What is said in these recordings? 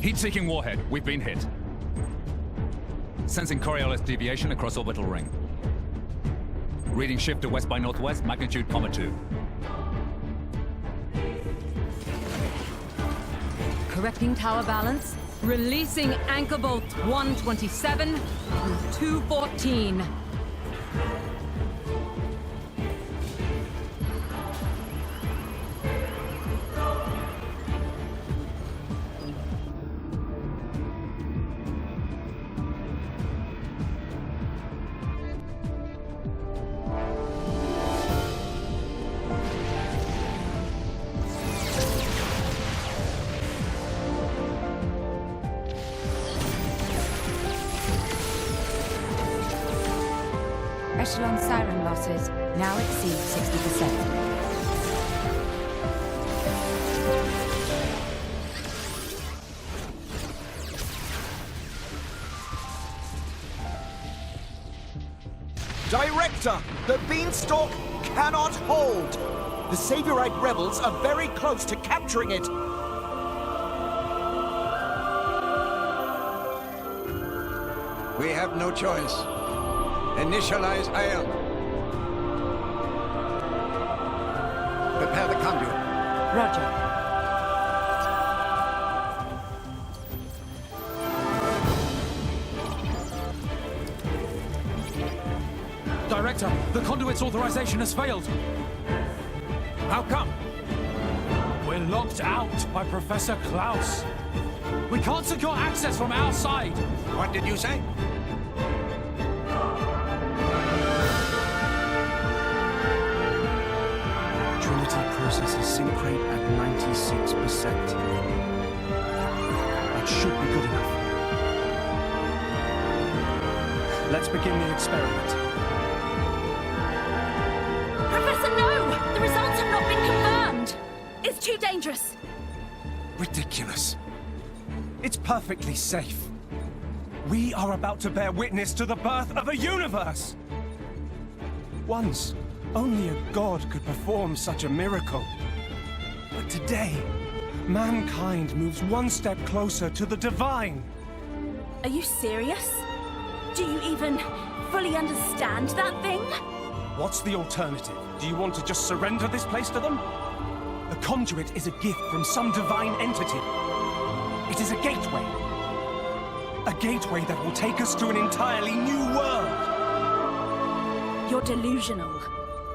Heat-seeking warhead. We've been hit. Sensing Coriolis deviation across orbital ring. Reading shift to west by northwest, magnitude, 2. Correcting tower balance. Releasing anchor bolt 127 through 214. Echelon siren losses now exceed 60%. Director, the Beanstalk cannot hold. The Saviorite rebels are very close to capturing it. We have no choice. Initialize IL. Prepare the conduit. Roger. Director, the conduit's authorization has failed. How come? We're locked out by Professor Klaus. We can't secure access from our side. What did you say? Processes sync rate at 96%. That should be good enough. Let's begin the experiment. Professor, no! The results have not been confirmed! It's too dangerous! Ridiculous. It's perfectly safe. We are about to bear witness to the birth of a universe! Once, only a god could perform such a miracle. But today, mankind moves one step closer to the divine. Are you serious? Do you even fully understand that thing? What's the alternative? Do you want to just surrender this place to them? The conduit is a gift from some divine entity. It is a gateway. A gateway that will take us to an entirely new world. You're delusional.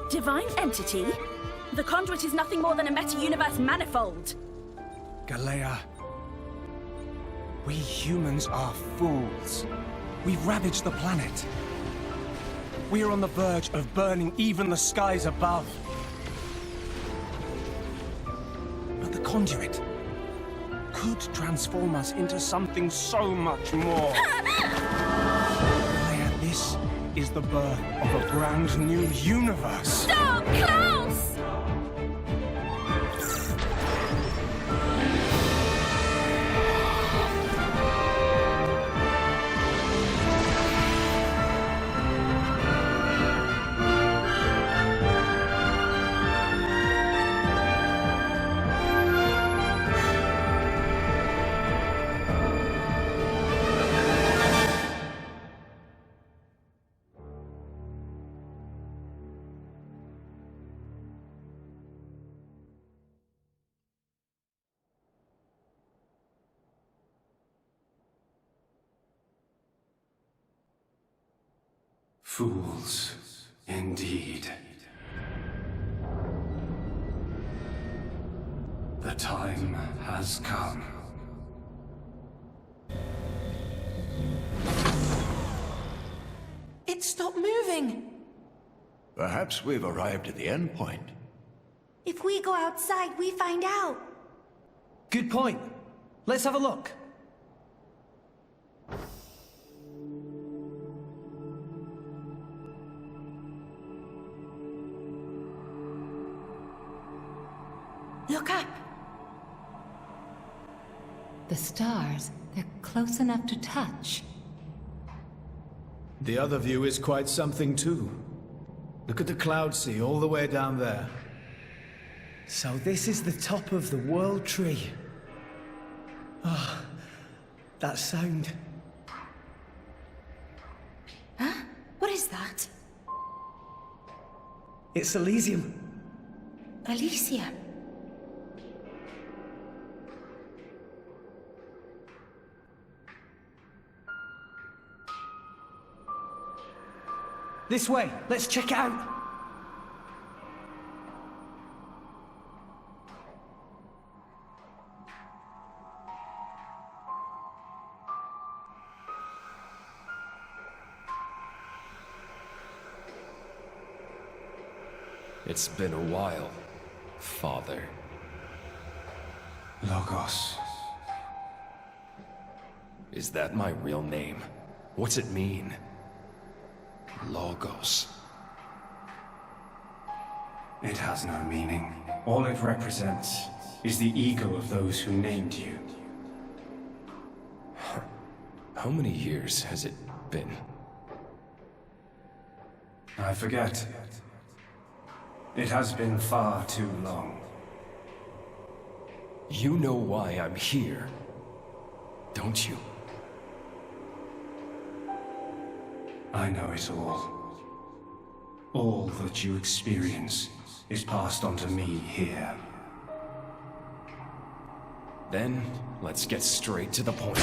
Divine entity? The conduit is nothing more than a meta-universe manifold. Galea, we humans are fools. We've ravaged the planet. We are on the verge of burning even the skies above. But the conduit could transform us into something so much more. Galea, this is the birth of a brand new universe. Stop, Klaus! Fools, indeed. The time has come. It stopped moving! Perhaps we've arrived at the end point. If we go outside, we find out. Good point. Let's have a look. Look up! The stars, they're close enough to touch. The other view is quite something too. Look at the cloud sea all the way down there. So this is the top of the World Tree. Ah, That sound. Huh? What is that? It's Elysium. Elysium. This way. Let's check it out. It's been a while, Father. Logos. Is that my real name? What's it mean? Logos. It has no meaning. All it represents is the ego of those who named you. How many years has it been? I forget. It has been far too long. You know why I'm here, don't you? I know it all. All that you experience is passed on to me here. Then, let's get straight to the point.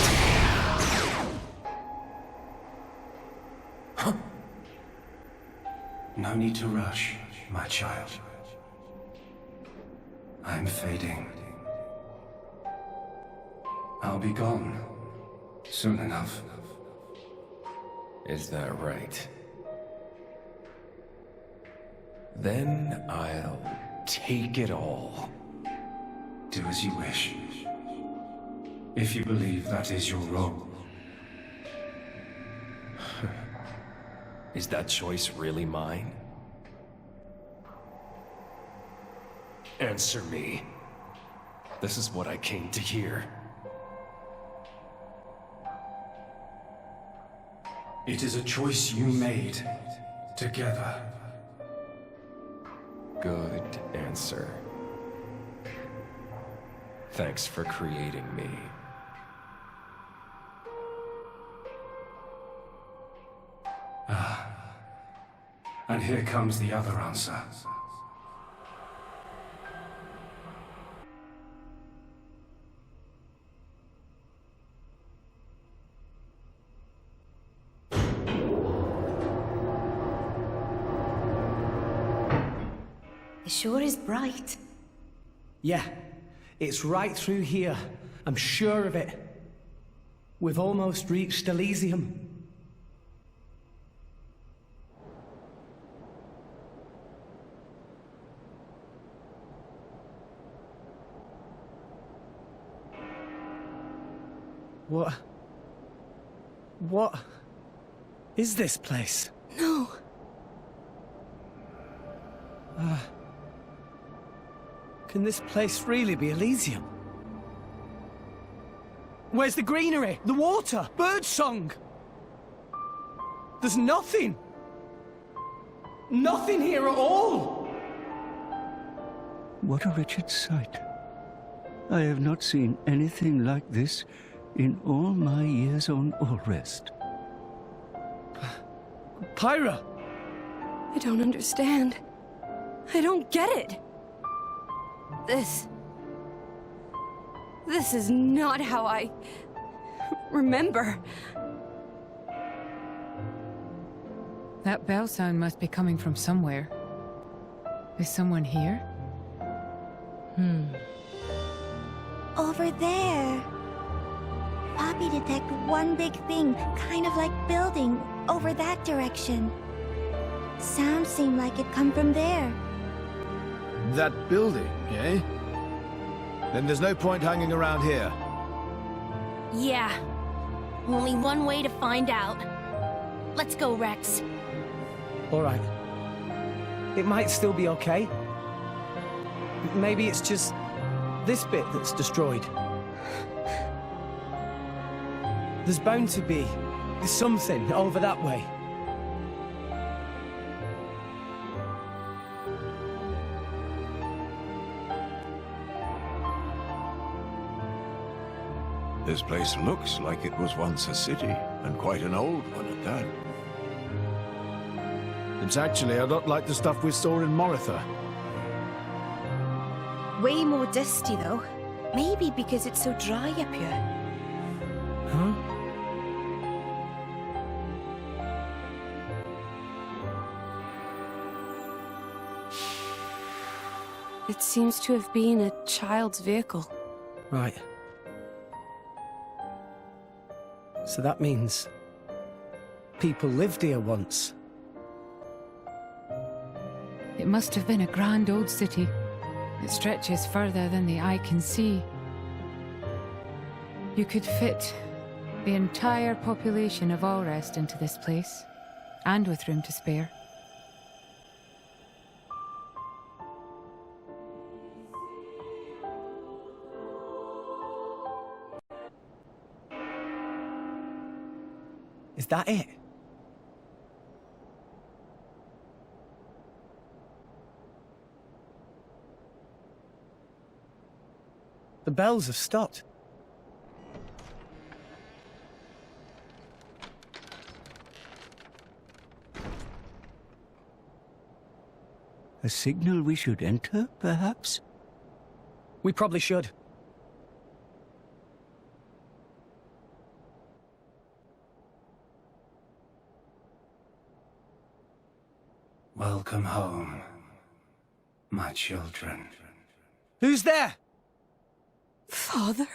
Huh? No need to rush, my child. I'm fading. I'll be gone soon enough. Is that right? Then I'll take it all. Do as you wish. If you believe that is your role. Is that choice really mine? Answer me. This is what I came to hear. It is a choice you made together. Good answer. Thanks for creating me. And here comes the other answer. It sure is bright. Yeah, it's right through here. I'm sure of it. We've almost reached Elysium. What is this place? No. Can this place really be Elysium? Where's the greenery? The water? Birdsong? There's nothing! Nothing here at all! What a wretched sight. I have not seen anything like this in all my years on Allrest. Pyra! I don't understand. I don't get it. This is not how I remember. That bell sound must be coming from somewhere. Is someone here? Over there. Poppy detected one big thing, kind of like building, over that direction. Sound seemed like it come from there. That building, eh? Then there's no point hanging around here. Yeah. Only one way to find out. Let's go, Rex. All right. It might still be okay. Maybe it's just this bit that's destroyed. There's bound to be something over that way. This place looks like it was once a city, and quite an old one at that. It's actually a lot like the stuff we saw in Moritha. Way more dusty, though. Maybe because it's so dry up here. Huh? It seems to have been a child's vehicle. Right. So that means people lived here once. It must have been a grand old city. It stretches further than the eye can see. You could fit the entire population of Allrest into this place, and with room to spare. Is that it? The bells have stopped. A signal we should enter, perhaps? We probably should. Welcome home, my children. Who's there? Father?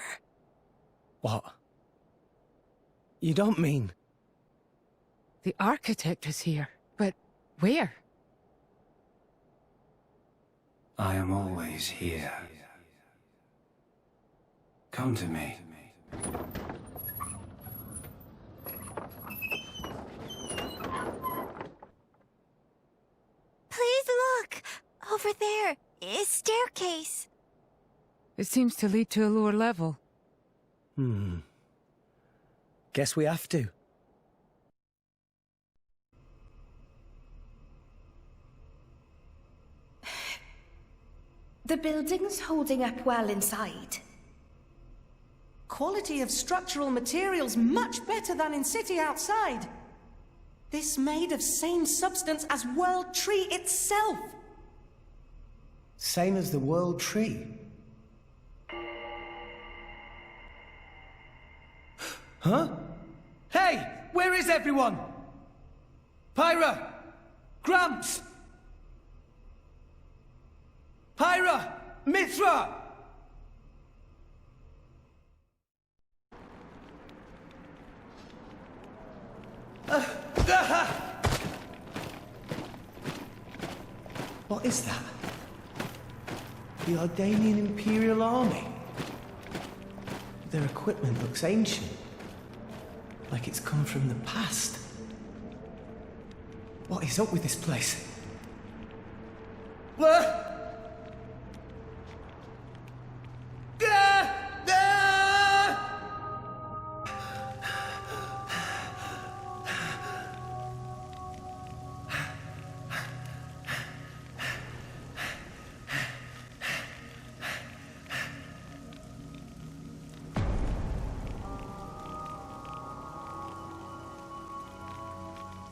What? You don't mean... The architect is here, but where? I am always here. Come to me. Please look! Over there is staircase. It seems to lead to a lower level. Guess we have to. The building's holding up well inside. Quality of structural materials much better than in city outside. This made of same substance as World Tree itself. Same as the World Tree. Huh? Hey! Where is everyone? Pyra! Gramps! Pyra! Mithra! What is that? The Ardanian Imperial Army? Their equipment looks ancient. Like it's come from the past. What is up with this place?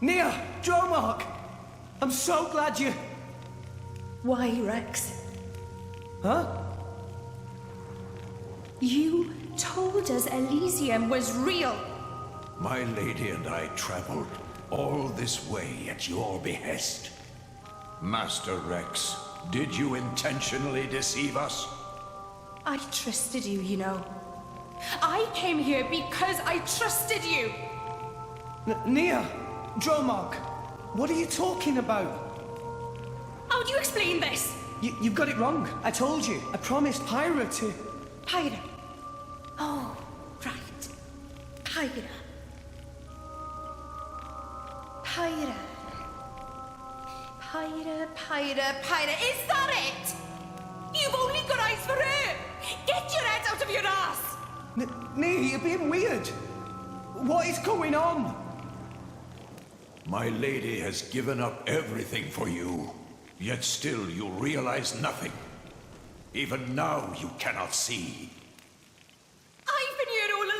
Nia! Dromark! I'm so glad you... Why, Rex? Huh? You told us Elysium was real. My lady and I traveled all this way at your behest. Master Rex, did you intentionally deceive us? I trusted you, you know. I came here because I trusted you. Nia! Dromark! What are you talking about? How do you explain this? You've got it wrong. I told you. I promised Pyra to... Pyra. Oh, right. Pyra. Pyra. Pyra. Is that it? You've only got eyes for her. Get your head out of your ass. Nia, you're being weird. What is going on? My lady has given up everything for you, yet still you realize nothing. Even now you cannot see. I've been here all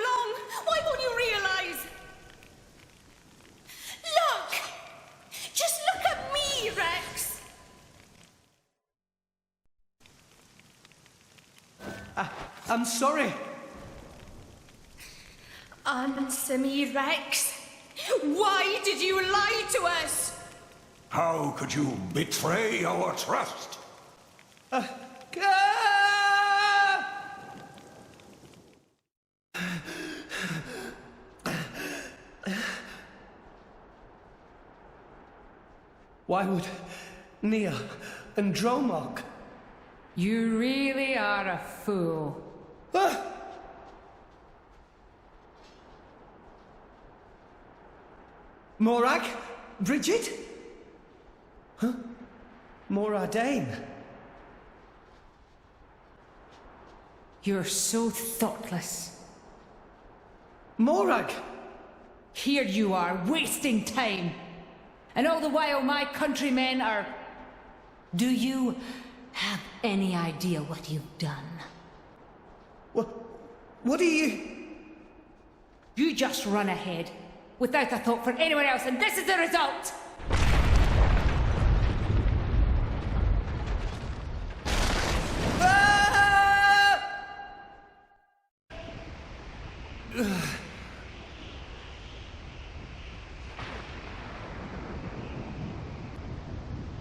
I'm sorry. Answer me, Rex. Why did you lie to us? How could you betray our trust? Why would Nia and Dromark? You really are a fool. Morag? Bridget? Huh? Moradane? You're so thoughtless. Morag! Here you are, wasting time. And all the while my countrymen are... Do you have any idea what you've done? What do you... You just run ahead, without a thought for anyone else, and this is the result!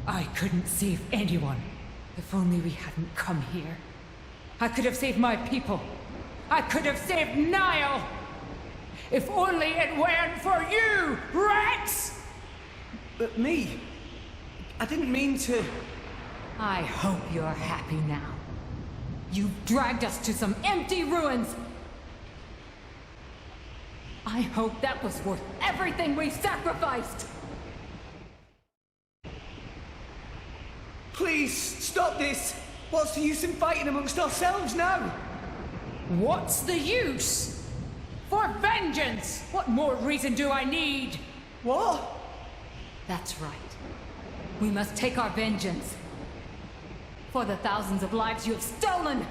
I couldn't save anyone. If only we hadn't come here. I could have saved my people. I could have saved Niall. If only it weren't for you, Rex! But me? I didn't mean to... I hope you're happy now. You've dragged us to some empty ruins. I hope that was worth everything we sacrificed. Please, stop this! What's the use in fighting amongst ourselves now? What's the use? For vengeance! What more reason do I need? What? That's right. We must take our vengeance. For the thousands of lives you have stolen!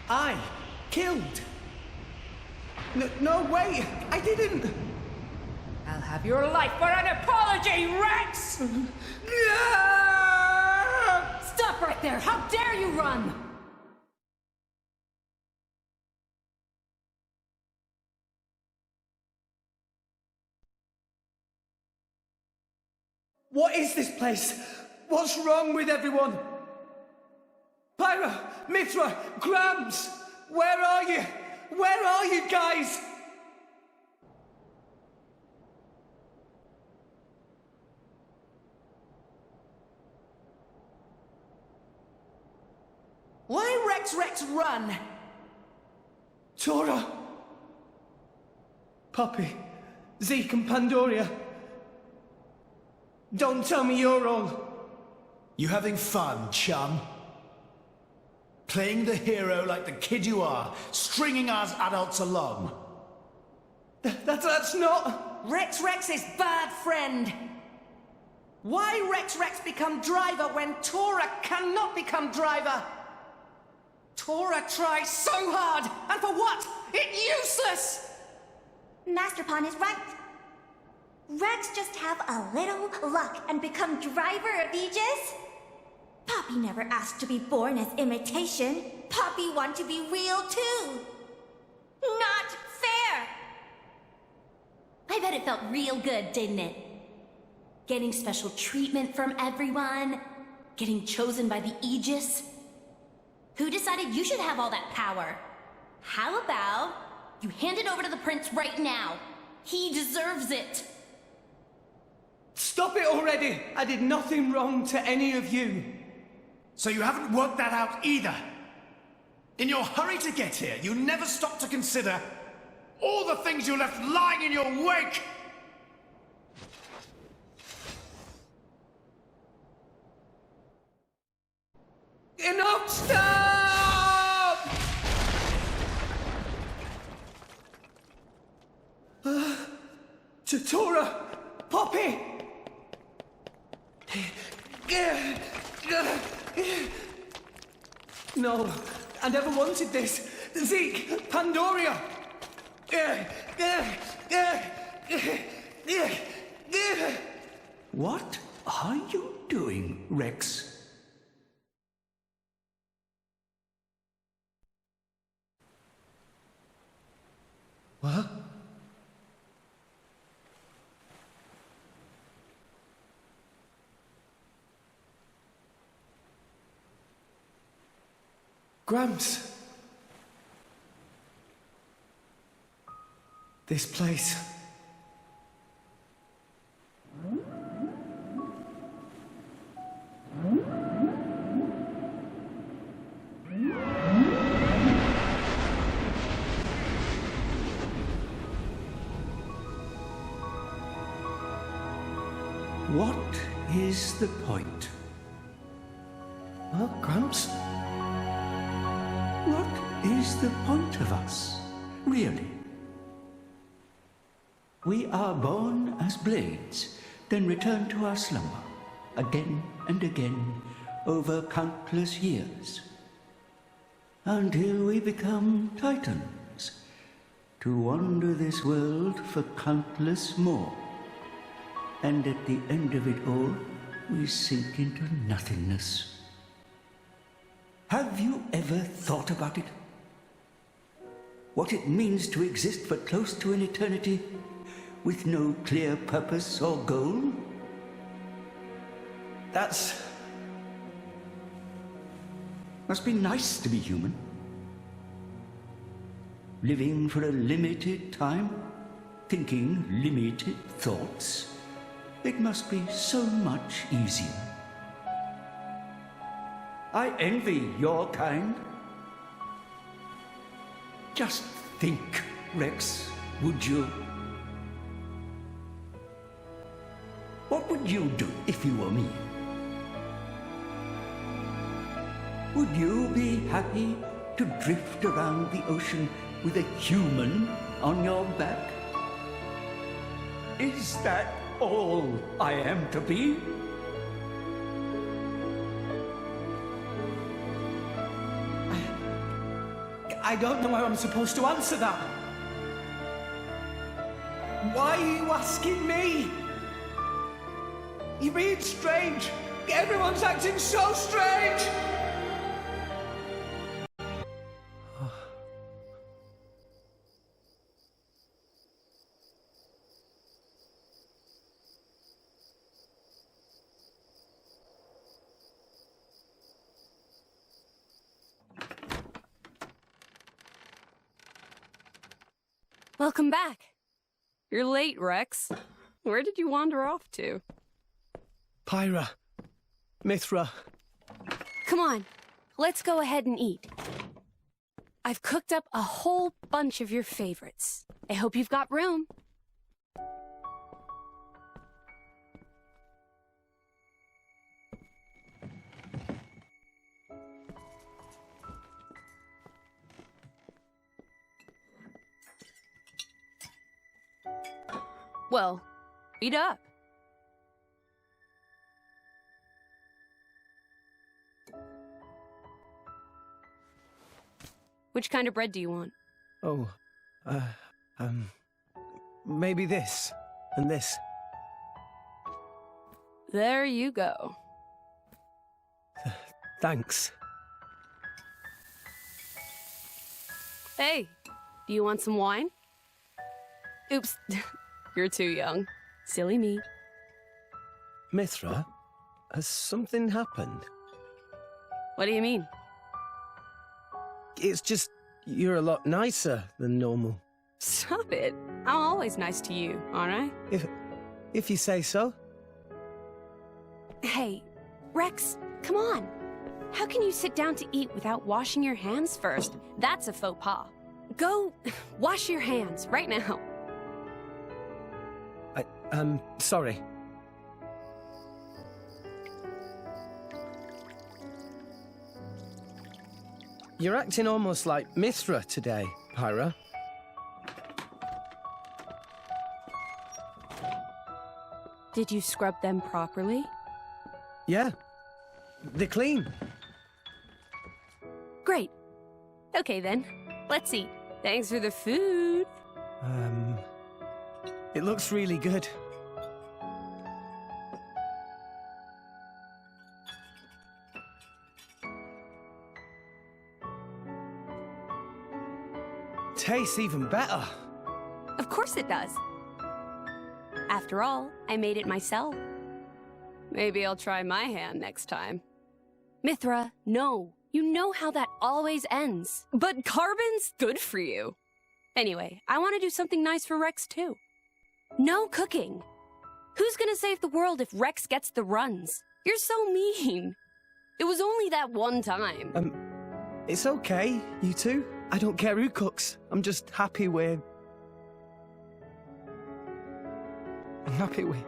I killed? No, wait! I didn't! I'll have your life for an apology, Rex! Stop right there! How dare you run! What is this place? What's wrong with everyone? Pyra, Mithra, Grams! Where are you? Where are you guys? Why Rex run? Tora! Poppy, Zeke and Pandoria. Don't tell me you're all... You having fun, chum? Playing the hero like the kid you are, stringing us adults along. That's not... Rex is bad friend. Why Rex become driver when Tora cannot become driver? Tora tries so hard, and for what? It's useless! Master Pawn is right. Rex just have a little luck and become driver of Aegis? Poppy never asked to be born as imitation. Poppy want to be real too. Not fair! I bet it felt real good, didn't it? Getting special treatment from everyone, getting chosen by the Aegis. Who decided you should have all that power? How about you hand it over to the prince right now? He deserves it. Stop it already! I did nothing wrong to any of you. So you haven't worked that out either. In your hurry to get here, you never stopped to consider all the things you left lying in your wake! Enough! Stop! Tora! Poppy! No, I never wanted this. Zeke! Pandoria! What are you doing, Rex? What? Gramps. This place. What is the point? Huh, Gramps? What is the point of us, really? We are born as blades, then return to our slumber, again and again, over countless years, until we become titans, to wander this world for countless more. And at the end of it all, we sink into nothingness. Have you ever thought about it? What it means to exist for close to an eternity with no clear purpose or goal? Must be nice to be human. Living for a limited time, thinking limited thoughts. It must be so much easier. I envy your kind. Just think, Rex, would you? What would you do if you were me? Would you be happy to drift around the ocean with a human on your back? Is that all I am to be? I don't know how I'm supposed to answer that. Why are you asking me? You're being strange. Everyone's acting so strange. Welcome back. You're late, Rex. Where did you wander off to? Pyra. Mithra. Come on, let's go ahead and eat. I've cooked up a whole bunch of your favorites. I hope you've got room. Well, eat up. Which kind of bread do you want? Oh, maybe this and this. There you go. Thanks. Hey, do you want some wine? Oops, you're too young. Silly me. Mithra, has something happened? What do you mean? It's just, you're a lot nicer than normal. Stop it. I'm always nice to you, aren't I? If you say so. Hey, Rex, come on. How can you sit down to eat without washing your hands first? That's a faux pas. Go wash your hands right now. Sorry. You're acting almost like Mithra today, Pyra. Did you scrub them properly? Yeah. They're clean. Great. Okay then, let's eat. Thanks for the food. It looks really good. Tastes even better. course it does. After all, I made it myself. Maybe I'll try my hand next time. Mithra, no. You know how that always ends. But carbon's good for you. Anyway, I want to do something nice for Rex, too. No cooking. Who's gonna save the world if Rex gets the runs? You're so mean. It was only that one time. It's okay, you two. I don't care who cooks. I'm just happy I'm happy with...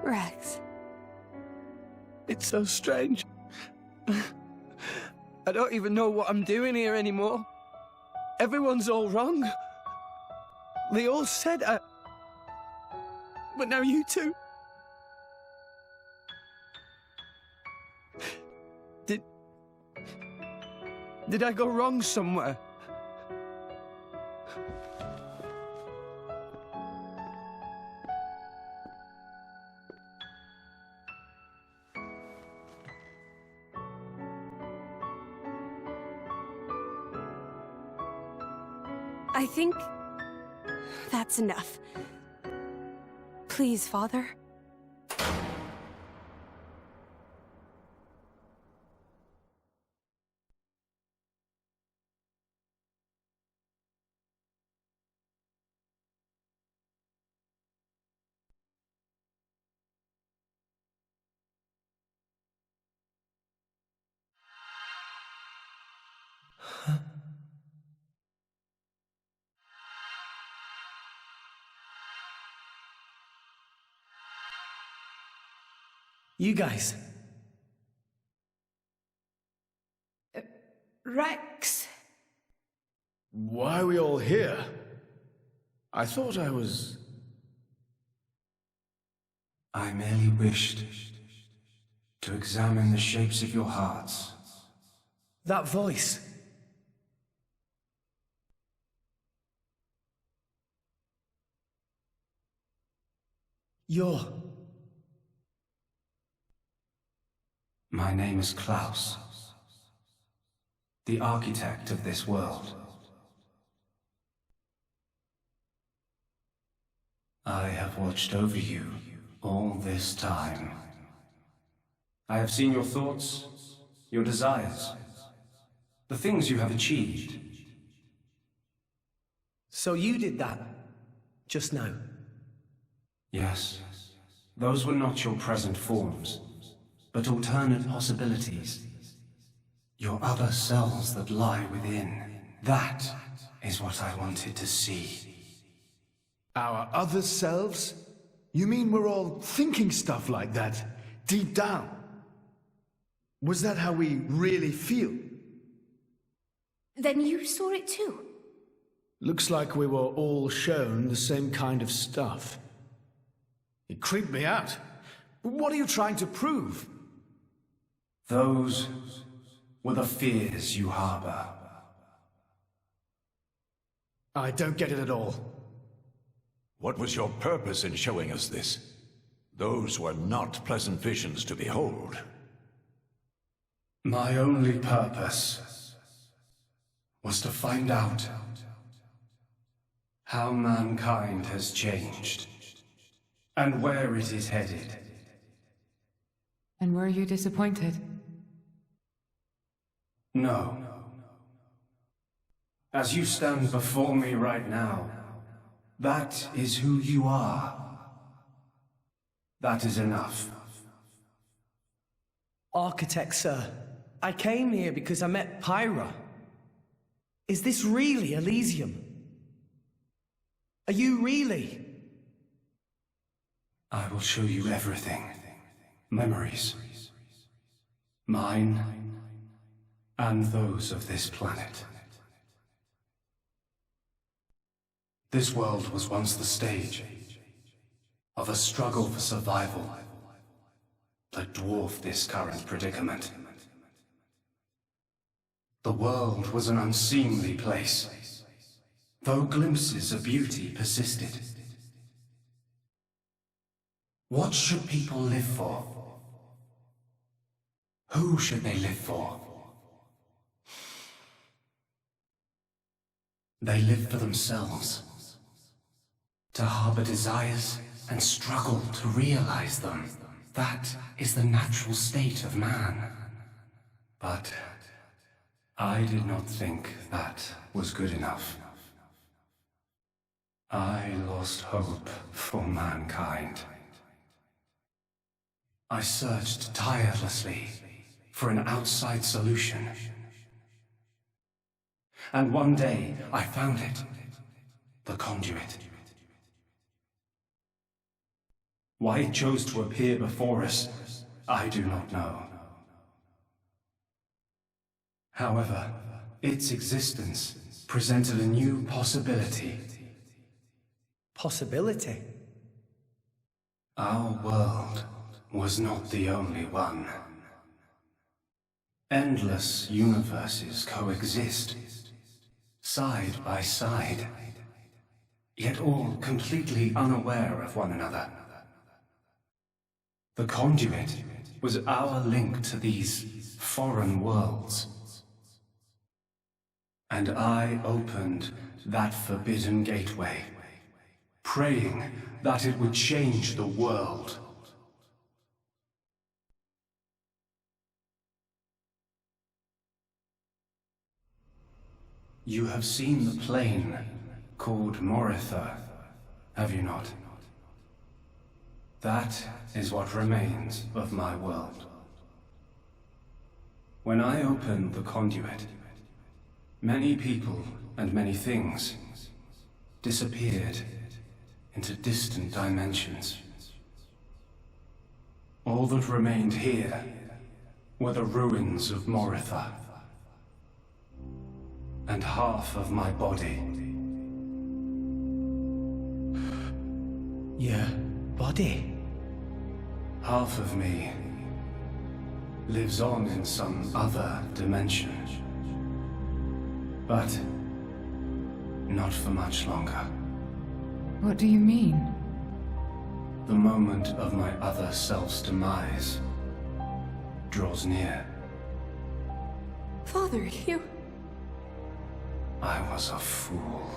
Rex. It's so strange. I don't even know what I'm doing here anymore. Everyone's all wrong. They all said but now you two... Did I go wrong somewhere? I think that's enough. Please, Father. You guys. Rex. Why are we all here? I thought I was... I merely wished to examine the shapes of your hearts. That voice. You're... My name is Klaus, the architect of this world. I have watched over you all this time. I have seen your thoughts, your desires, the things you have achieved. So you did that, just now? Yes, those were not your present forms, but alternate possibilities. Your other selves that lie within. That is what I wanted to see. Our other selves? You mean we're all thinking stuff like that, deep down? Was that how we really feel? Then you saw it too? Looks like we were all shown the same kind of stuff. It creeped me out. But what are you trying to prove? Those were the fears you harbor. I don't get it at all. What was your purpose in showing us this? Those were not pleasant visions to behold. My only purpose was to find out how mankind has changed and where it is headed. And were you disappointed? No. As you stand before me right now, that is who you are. That is enough. Architect, sir. I came here because I met Pyra. Is this really Elysium? Are you really? I will show you everything. Memories. Mine, and those of this planet. This world was once the stage of a struggle for survival that dwarfed this current predicament. The world was an unseemly place, though glimpses of beauty persisted. What should people live for? Who should they live for? They live for themselves, to harbor desires and struggle to realize them. That is the natural state of man. But I did not think that was good enough. I lost hope for mankind. I searched tirelessly for an outside solution. And one day, I found it. The conduit. Why it chose to appear before us, I do not know. However, its existence presented a new possibility. Possibility? Our world was not the only one. Endless universes coexist, side by side, yet all completely unaware of one another. The conduit was our link to these foreign worlds. And I opened that forbidden gateway, praying that it would change the world. You have seen the plane called Moritha, have you not? That is what remains of my world. When I opened the conduit, many people and many things disappeared into distant dimensions. All that remained here were the ruins of Moritha. And half of my body. Your body? Half of me lives on in some other dimension. But not for much longer. What do you mean? The moment of my other self's demise draws near. Father, you... I was a fool.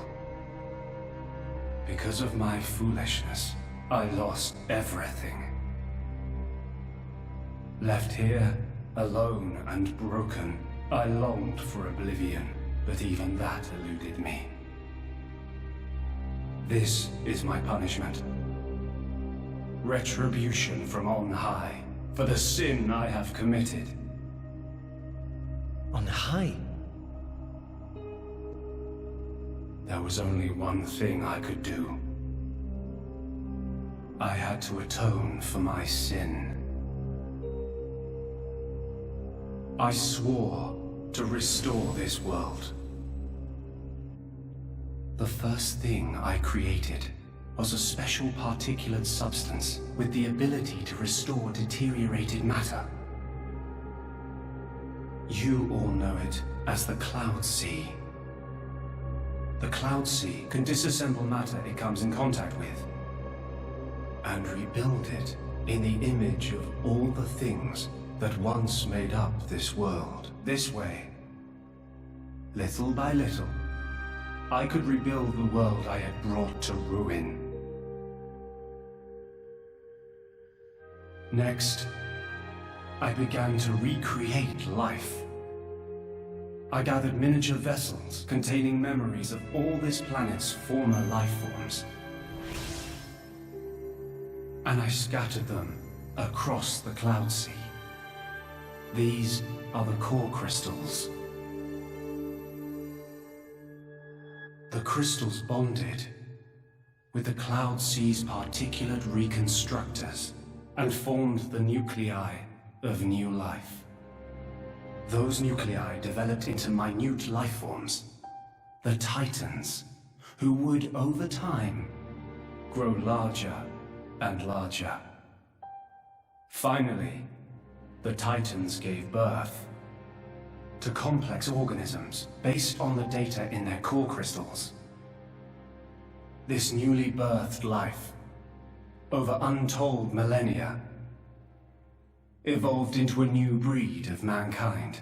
Because of my foolishness, I lost everything. Left here, alone and broken, I longed for oblivion, but even that eluded me. This is my punishment. Retribution from on high, for the sin I have committed. On high? There was only one thing I could do. I had to atone for my sin. I swore to restore this world. The first thing I created was a special particulate substance with the ability to restore deteriorated matter. You all know it as the Cloud Sea. The Cloud Sea can disassemble matter it comes in contact with, and rebuild it in the image of all the things that once made up this world. This way, little by little, I could rebuild the world I had brought to ruin. Next, I began to recreate life. I gathered miniature vessels containing memories of all this planet's former life forms. And I scattered them across the Cloud Sea. These are the core crystals. The crystals bonded with the Cloud Sea's particulate reconstructors and formed the nuclei of new life. Those nuclei developed into minute life forms, the Titans, who would, over time, grow larger and larger. Finally, the Titans gave birth to complex organisms based on the data in their core crystals. This newly birthed life over untold millennia, evolved into a new breed of mankind.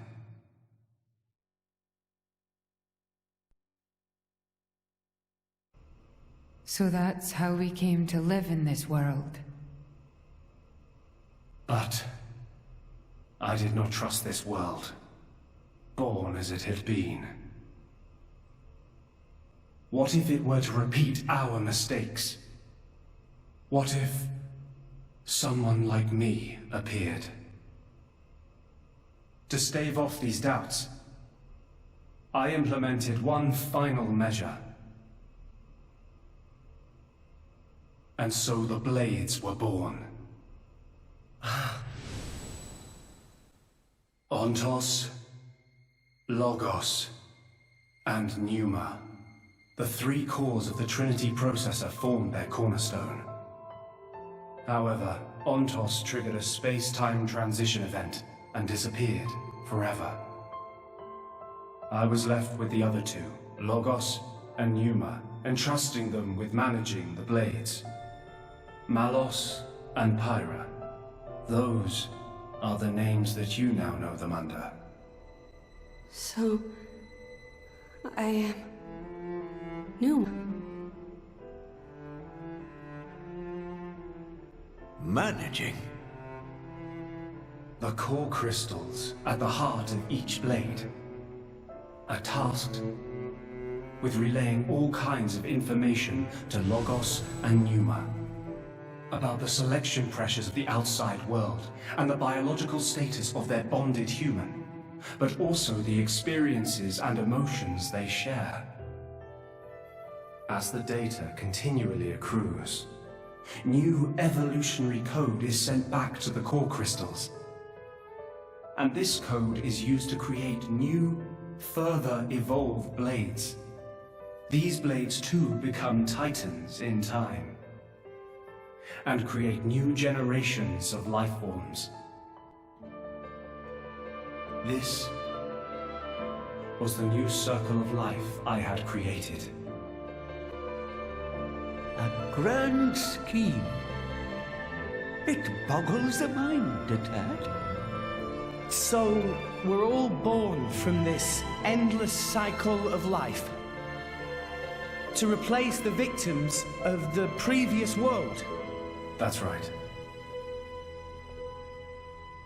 So that's how we came to live in this world. But I did not trust this world, born as it had been. What if it were to repeat our mistakes? What if someone like me appeared? To stave off these doubts, I implemented one final measure. And so the Blades were born. Ontos, Logos, and Pneuma. The three cores of the Trinity processor formed their cornerstone. However, Ontos triggered a space-time transition event and disappeared forever. I was left with the other two, Logos and Pneuma, entrusting them with managing the Blades. Malos and Pyra. Those are the names that you now know them under. So, I am Pneuma. Managing? The core crystals at the heart of each blade are tasked with relaying all kinds of information to Logos and Pneuma about the selection pressures of the outside world and the biological status of their bonded human, but also the experiences and emotions they share. As the data continually accrues, new evolutionary code is sent back to the core crystals. And this code is used to create new, further evolved blades. These blades too become titans in time, and create new generations of life forms. This was the new circle of life I had created. A grand scheme. It boggles the mind a tad. So, we're all born from this endless cycle of life, to replace the victims of the previous world. That's right.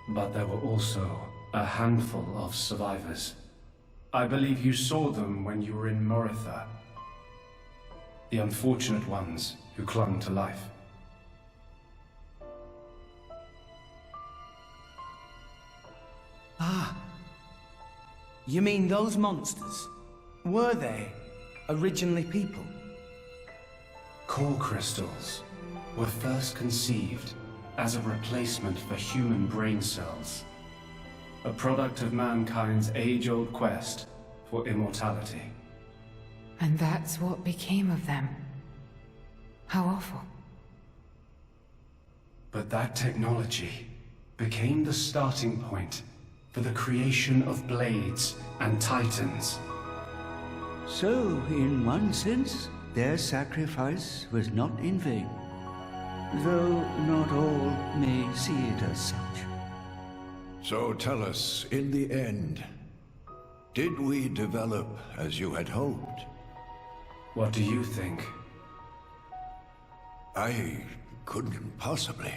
But there were also a handful of survivors. I believe you saw them when you were in Moritha. The unfortunate ones who clung to life. Ah. You mean those monsters? Were they originally people? Core crystals were first conceived as a replacement for human brain cells. A product of mankind's age-old quest for immortality. And that's what became of them. How awful. But that technology became the starting point for the creation of blades and titans. So, in one sense, their sacrifice was not in vain. Though not all may see it as such. So tell us, in the end, did we develop as you had hoped? What do you think? I couldn't possibly.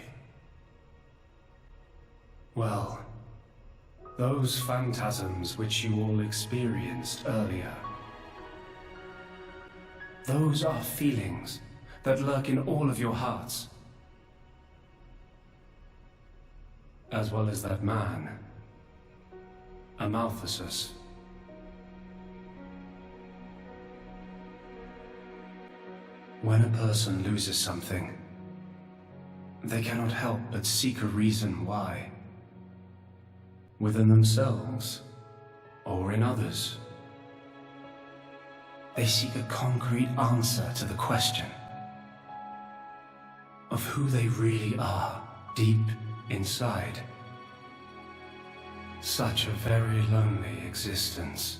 Well, those phantasms which you all experienced earlier, those are feelings that lurk in all of your hearts. As well as that man, Amaltheus. When a person loses something, they cannot help but seek a reason why. Within themselves, or in others. They seek a concrete answer to the question of who they really are deep inside. Such a very lonely existence.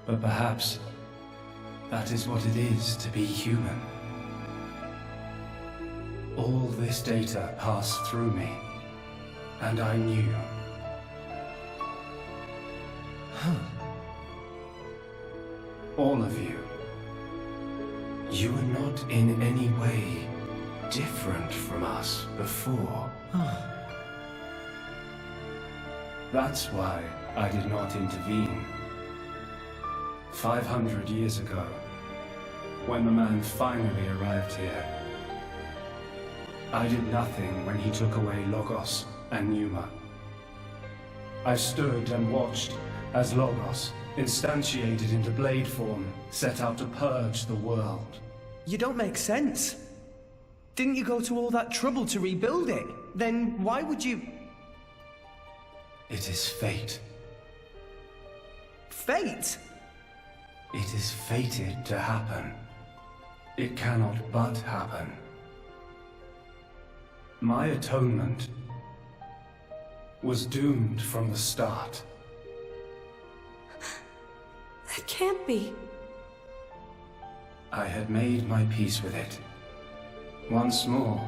But perhaps that is what it is to be human. All this data passed through me, and I knew. All of you. You were not in any way different from us before. That's why I did not intervene. 500 years ago, when the man finally arrived here, I did nothing when he took away Logos and Pneuma. I stood and watched as Logos, instantiated into blade form, set out to purge the world. You don't make sense. Didn't you go to all that trouble to rebuild it? Then why would you... It is fate. Fate? It is fated to happen. It cannot but happen. My atonement was doomed from the start. That can't be. I had made my peace with it. Once more,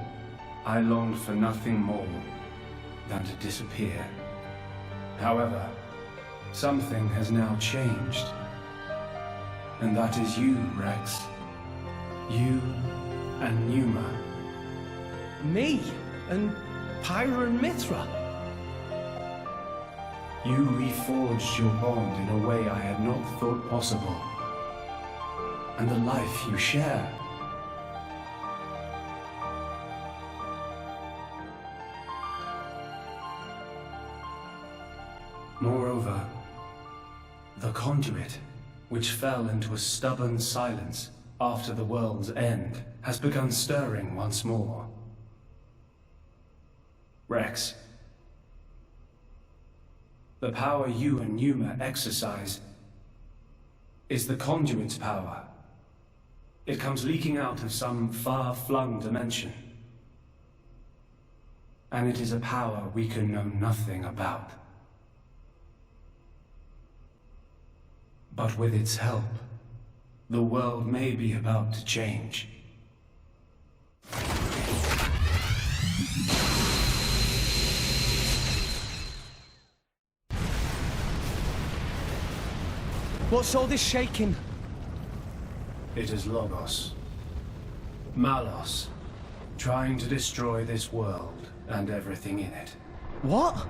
I longed for nothing more than to disappear. However, something has now changed. And that is you, Rex. You and Pneuma. Me? And Pyra and Mithra? You reforged your bond in a way I had not thought possible. And the life you share. Moreover, the conduit, which fell into a stubborn silence after the world's end, has begun stirring once more. Rex, the power you and Pneuma exercise is the conduit's power. It comes leaking out of some far-flung dimension. And it is a power we can know nothing about. But with its help, the world may be about to change. What's all this shaking? It is Logos. Malos, trying to destroy this world and everything in it. What?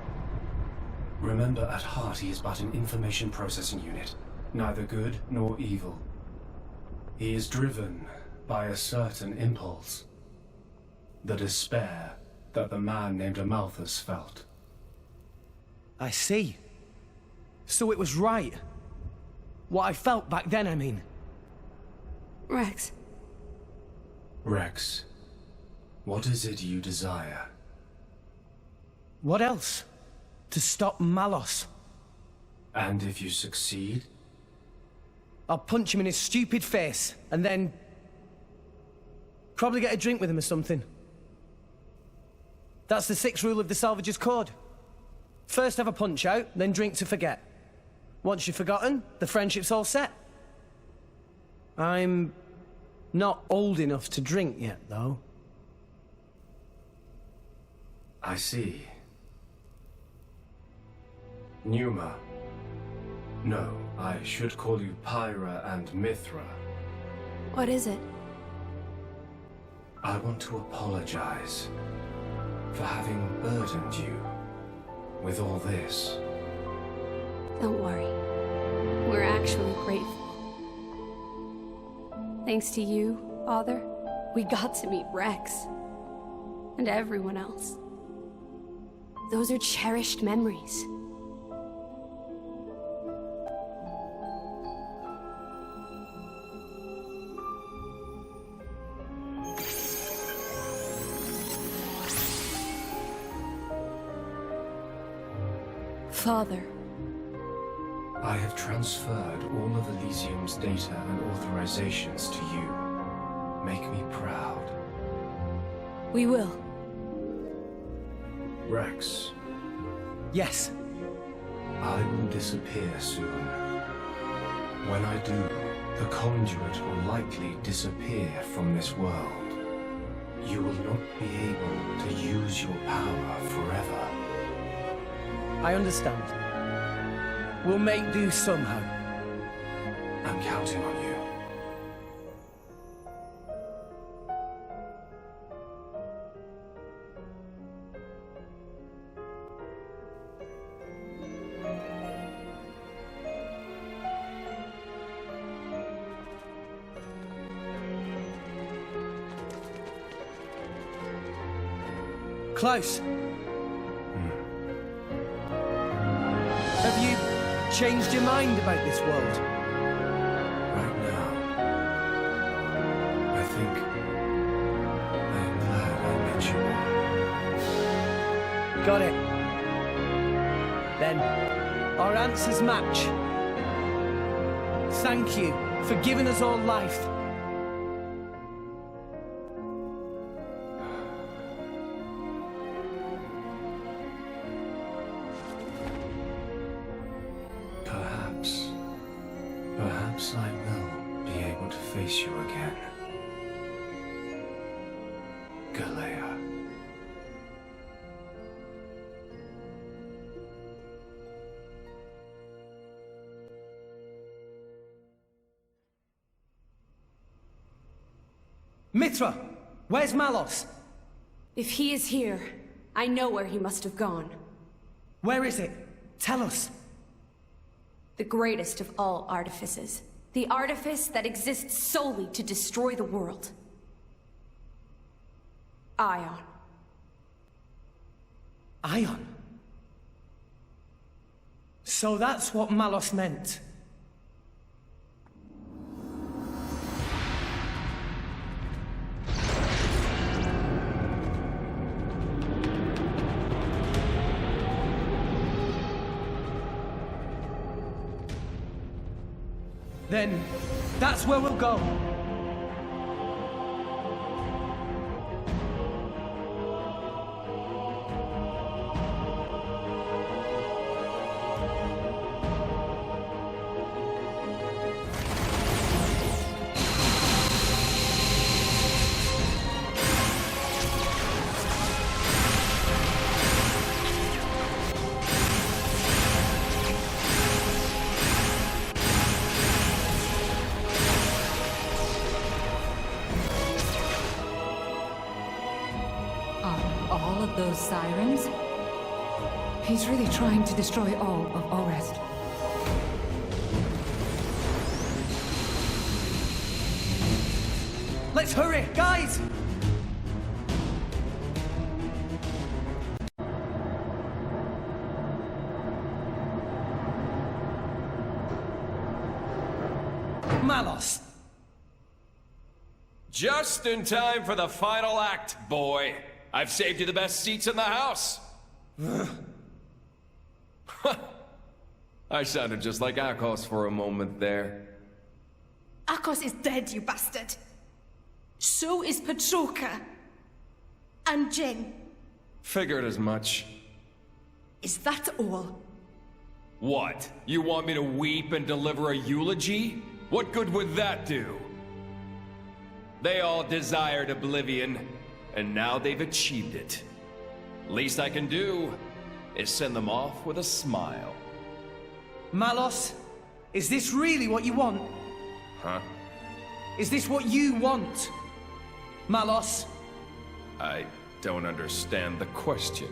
Remember, at heart he is but an information processing unit, neither good nor evil. He is driven by a certain impulse. The despair that the man named Amalthus felt. I see. So it was right. What I felt back then, I mean. Rex. Rex, what is it you desire? What else? To stop Malos. And if you succeed? I'll punch him in his stupid face, and then... probably get a drink with him or something. That's the 6th rule of the Salvager's Code. First have a punch out, then drink to forget. Once you've forgotten, the friendship's all set. I'm not old enough to drink yet, though. I see. Pneuma. No, I should call you Pyra and Mithra. What is it? I want to apologize for having burdened you with all this. Don't worry. We're actually grateful. Thanks to you, Father, we got to meet Rex. And everyone else. Those are cherished memories. Father. I have transferred all of Elysium's data and authorizations to you. Make me proud. We will. Rex. Yes. I will disappear soon. When I do, the conduit will likely disappear from this world. you will not be able to use your power forever. I understand. We'll make do somehow. I'm counting on you. Klaus. Have you changed your mind about this world? Right now, I think I am glad I met you all. Got it. Then, our answers match. Thank you for giving us all life. Perhaps I will be able to face you again. Galea. Mithra, where's Malos? If he is here, I know where he must have gone. Where is it? Tell us. The greatest of all artifices. The artifice that exists solely to destroy the world. Ion. Ion? So that's what Malos meant. Then, that's where we'll go. All of those sirens? He's really trying to destroy all of Orest. Let's hurry, guys! Malos! Just in time for the final act, boy. I've saved you the best seats in the house. I sounded just like Akos for a moment there. Akos is dead, you bastard. So is Petroka. And Jin. Figured as much. Is that all? What? You want me to weep and deliver a eulogy? What good would that do? They all desired oblivion, and now they've achieved it. Least I can do is send them off with a smile. Malos, is this really what you want? Huh? Is this what you want? Malos? I don't understand the question.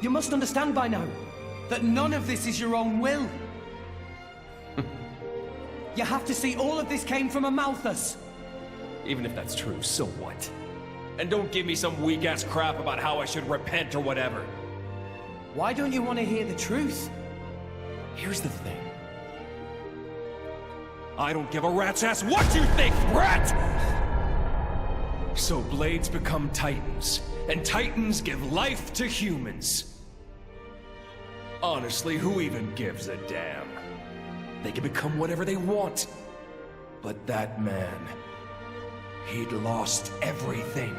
You must understand by now that none of this is your own will. You have to see all of this came from a Malthus. Even if that's true, so what? And don't give me some weak-ass crap about how I should repent or whatever. Why don't you want to hear the truth? Here's the thing. I don't give a rat's ass what you think, brat! So blades become titans, and titans give life to humans. Honestly, who even gives a damn? They can become whatever they want. But that man, he'd lost everything.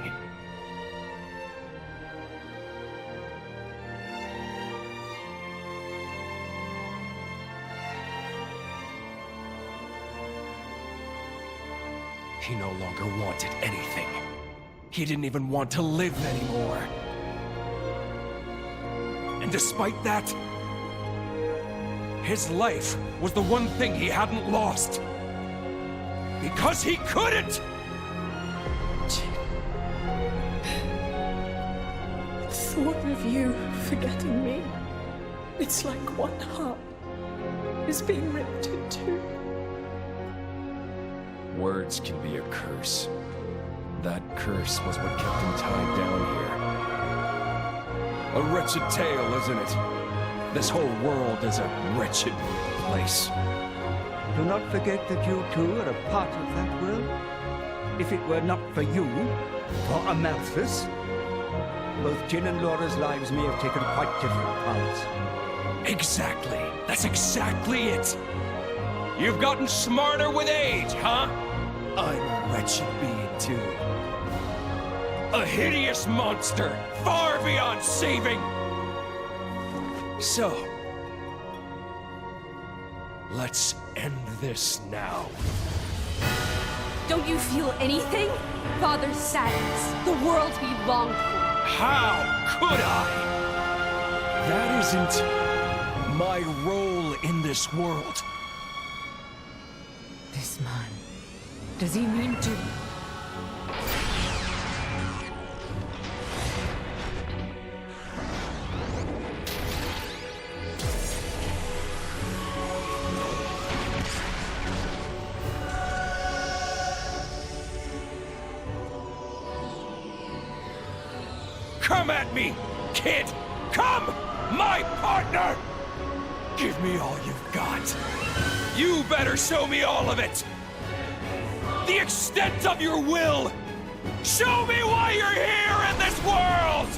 He no longer wanted anything. He didn't even want to live anymore. And despite that, his life was the one thing he hadn't lost. Because he couldn't! The thought of you forgetting me, it's like one heart is being ripped in two. Words can be a curse. That curse was what kept him tied down here. A wretched tale, isn't it? This whole world is a wretched place. Do not forget that you too are a part of that world. If it were not for you, for Amalthus, both Jin and Laura's lives may have taken quite different paths. Exactly. That's exactly it. You've gotten smarter with age, huh? I'm a wretched being, too. A hideous monster, far beyond saving. So, let's end this now. Don't you feel anything? Father's sadness, the world we longed for. How could I? That isn't my role in this world. This man, does he mean to... Come at me, kid! Come! My partner! Give me all you've got. You better show me all of it! The extent of your will! Show me why you're here in this world!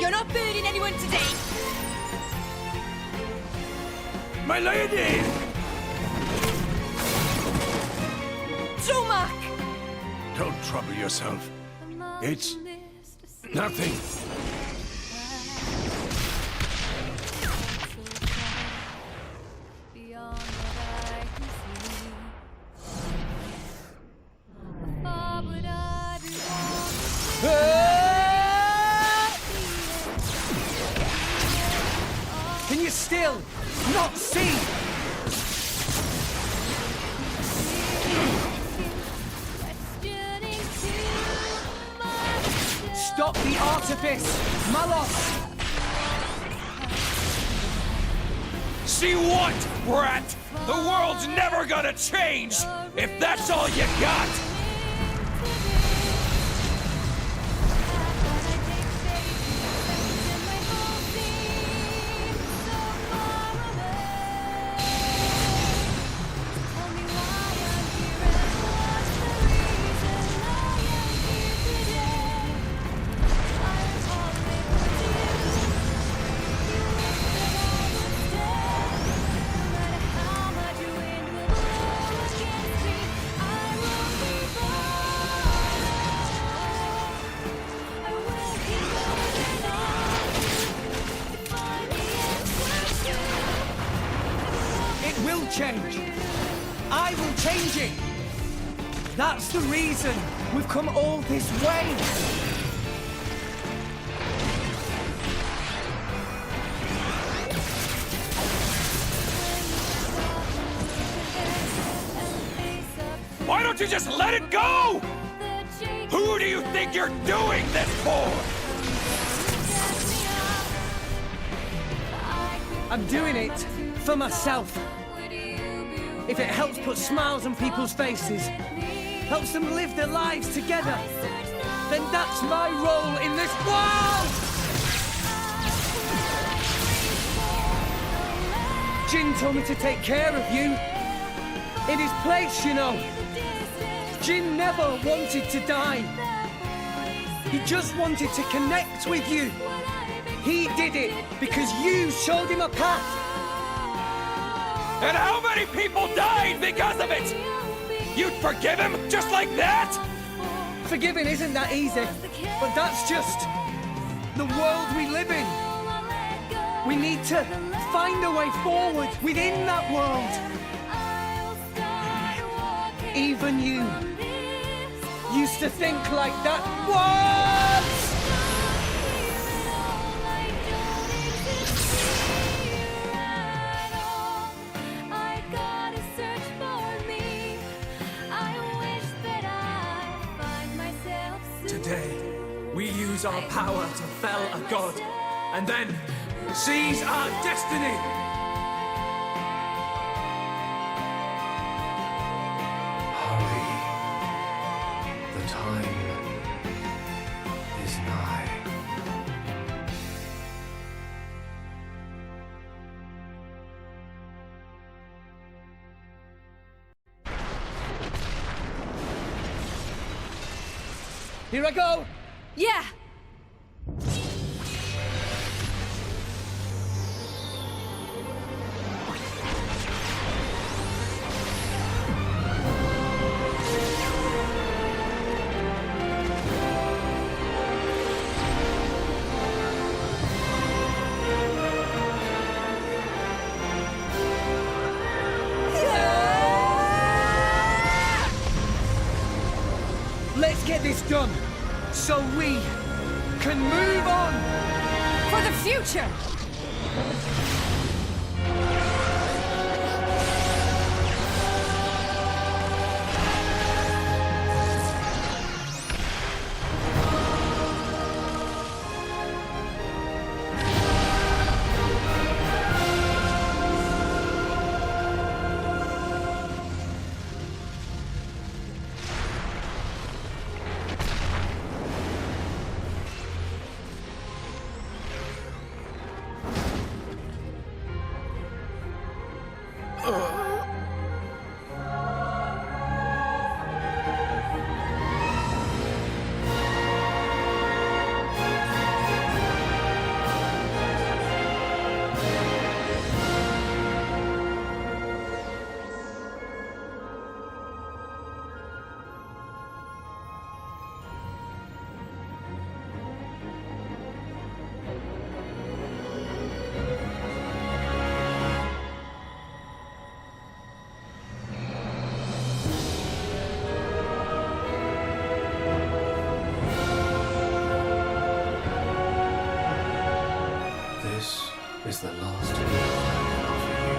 You're not burning anyone today. My lady! Tomac! Don't trouble yourself. It's nothing. Can you still not see? Stop the artifice, Malos! See what, brat? The world's never gonna change if that's all you got! Change. I will change it. That's the reason we've come all this way. Why don't you just let it go? Who do you think you're doing this for? I'm doing it for myself. If it helps put smiles on people's faces, helps them live their lives together, then that's my role in this world! Jin told me to take care of you. In his place, you know. Jin never wanted to die. He just wanted to connect with you. He did it because you showed him a path. And how many people died because of it? You'd forgive him just like that? Forgiving isn't that easy, but that's just the world we live in. We need to find a way forward within that world. Even you used to think like that once! Today, we use our power to fell a god, and then seize our destiny! Hurry. The time is nigh. Here I go! Yeah! Let's get this done, so we can move on! For the future! This is the last gift I can offer you.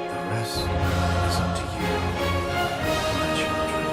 The rest is up to you, my children.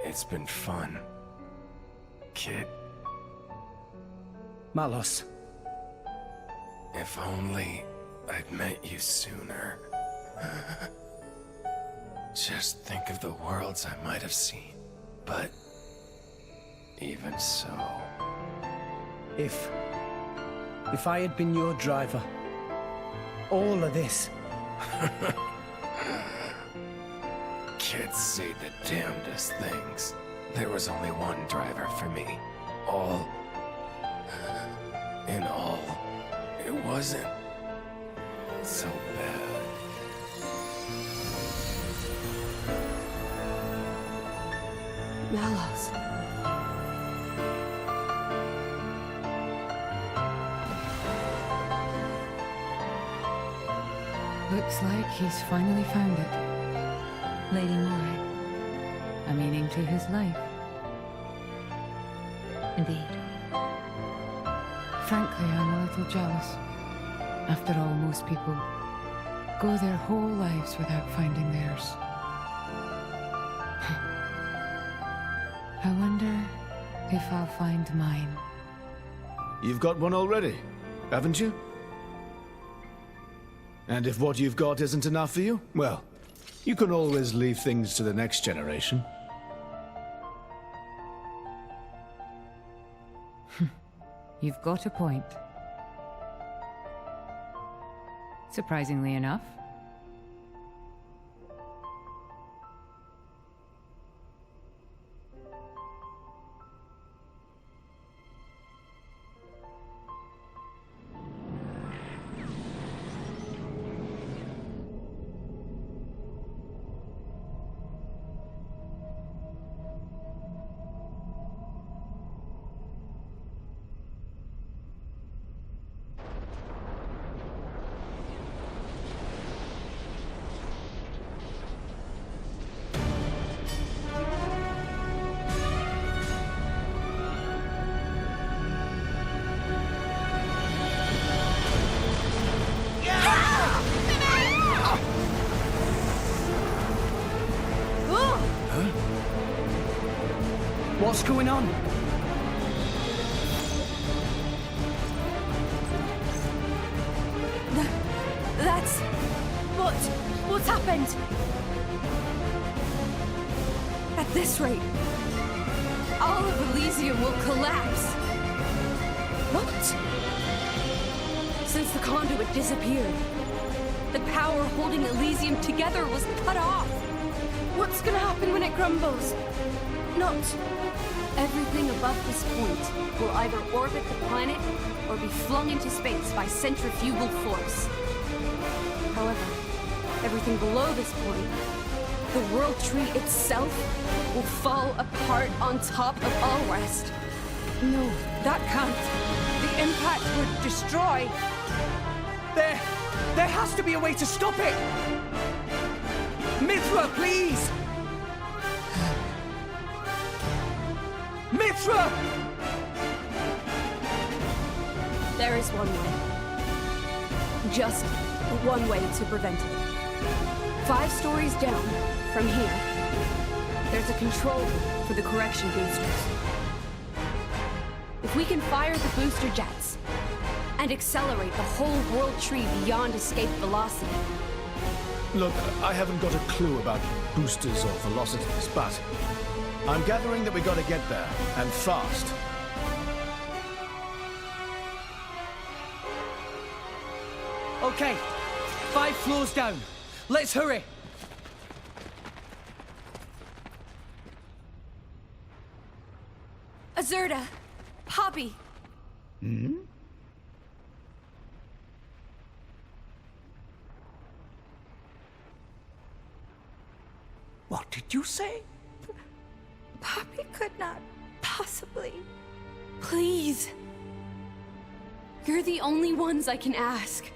It's been fun, kid. Malos. If only I'd met you sooner. Just think of the worlds I might have seen. But even so... If I had been your driver, all of this... Kids say the damnedest things. There was only one driver for me. All... in all, it wasn't so bad. Malos. Looks like he's finally found it. Lady Moray. A meaning to his life. Indeed. Frankly, I'm a little jealous. After all, most people go their whole lives without finding theirs. I wonder if I'll find mine. You've got one already, haven't you? And if what you've got isn't enough for you, well, you can always leave things to the next generation. You've got a point. Surprisingly enough. What's going on? That's... What's happened? At this rate, all of Elysium will collapse. What? Since the conduit disappeared, the power holding Elysium together was cut off. What's gonna happen when it crumbles? Not... Everything above this point will either orbit the planet or be flung into space by centrifugal force. However, everything below this point, the World Tree itself, will fall apart on top of all rest. No, that can't. The impact would destroy... There has to be a way to stop it! Mithra, please! Mithra! There is one way. Just one way to prevent it. 5 stories down, from here, there's a control room for the correction boosters. If we can fire the booster jets, and accelerate the whole World Tree beyond escape velocity. Look, I haven't got a clue about boosters or velocities, but I'm gathering that we gotta get there, and fast. Okay, 5 floors down. Let's hurry. Azurda! Poppy! Hmm? What did you say? Poppy could not possibly. Please! You're the only ones I can ask.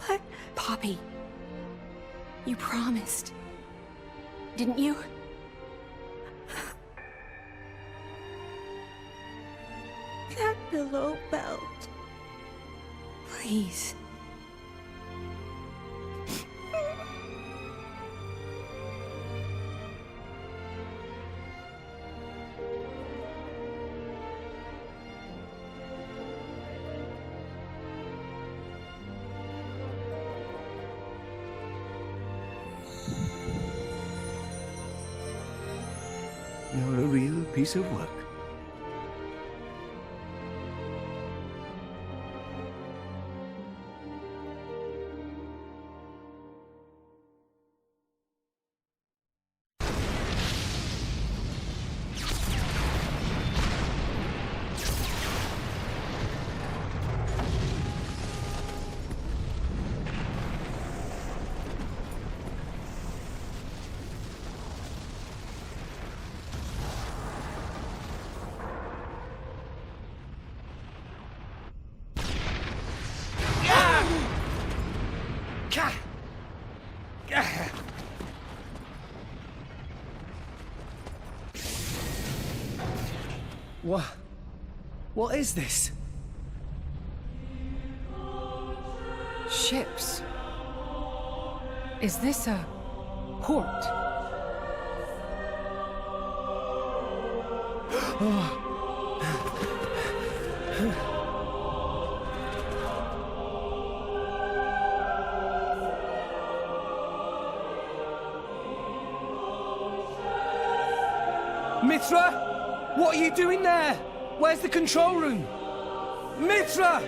But... Poppy, you promised, didn't you? That below belt. Please. You're a real piece of work. What is this? Ships. Is this a port? Mithra! What are you doing there? Where's the control room? Mithra!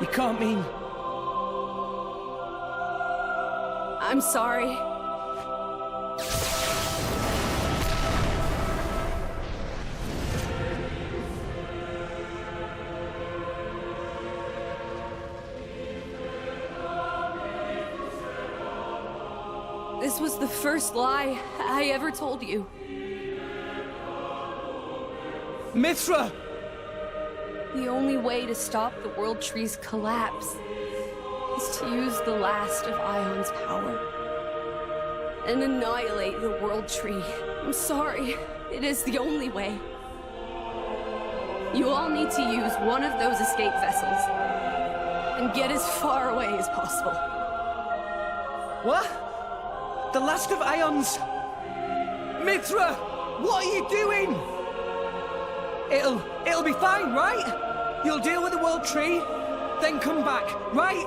You can't mean... I'm sorry. This was the first lie I ever told you. Mithra! The only way to stop the World Tree's collapse is to use the last of Ion's power and annihilate the World Tree. I'm sorry. It is the only way. You all need to use one of those escape vessels and get as far away as possible. What? The last of Ion's... Mithra! What are you doing? It'll be fine, right? You'll deal with the World Tree, then come back, right?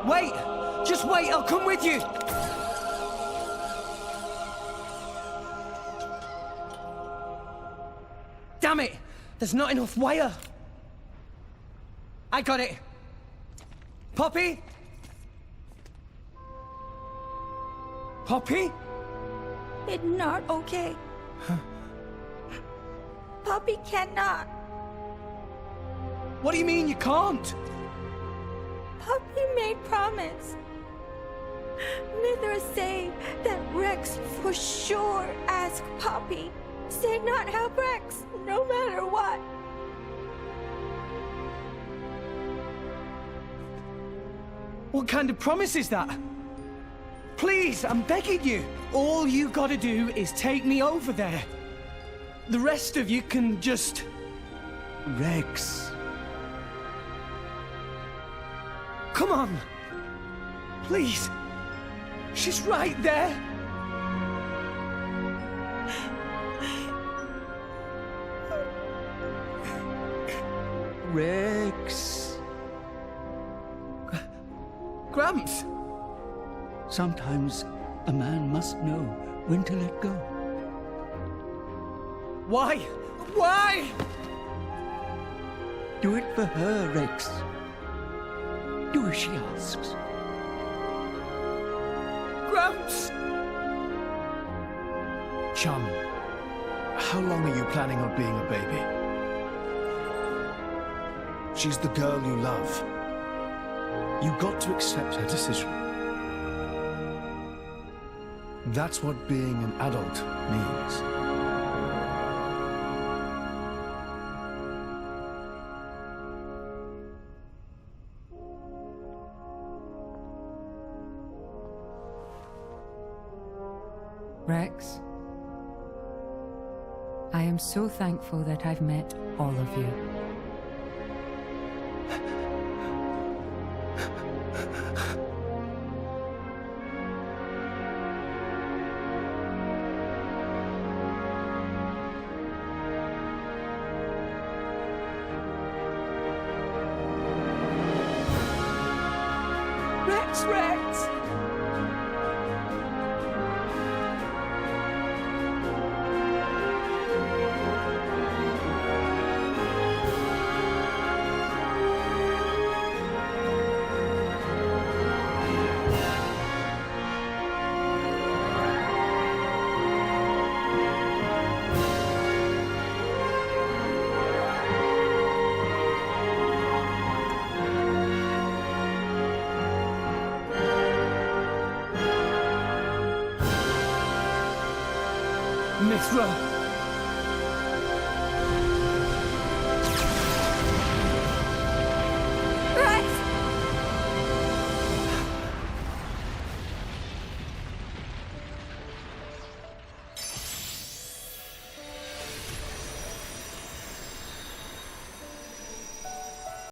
Wait! Just wait, I'll come with you! Damn it! There's not enough wire! I got it! Poppy? Poppy? It's not okay. Poppy cannot. What do you mean you can't? Poppy made promise. Mithra say that Rex for sure ask Poppy. Say not help Rex, no matter what. What kind of promise is that? Please, I'm begging you. All you gotta do is take me over there. The rest of you can just... Rex. Come on. Please. She's right there. Rex. Gramps. Sometimes a man must know when to let go. Why? Why? Do it for her, Rex. Do as she asks. Gramps! Chum, how long are you planning on being a baby? She's the girl you love. You got to accept her decision. That's what being an adult means. Rex, I am so thankful that I've met all of you. Rex! Mithra!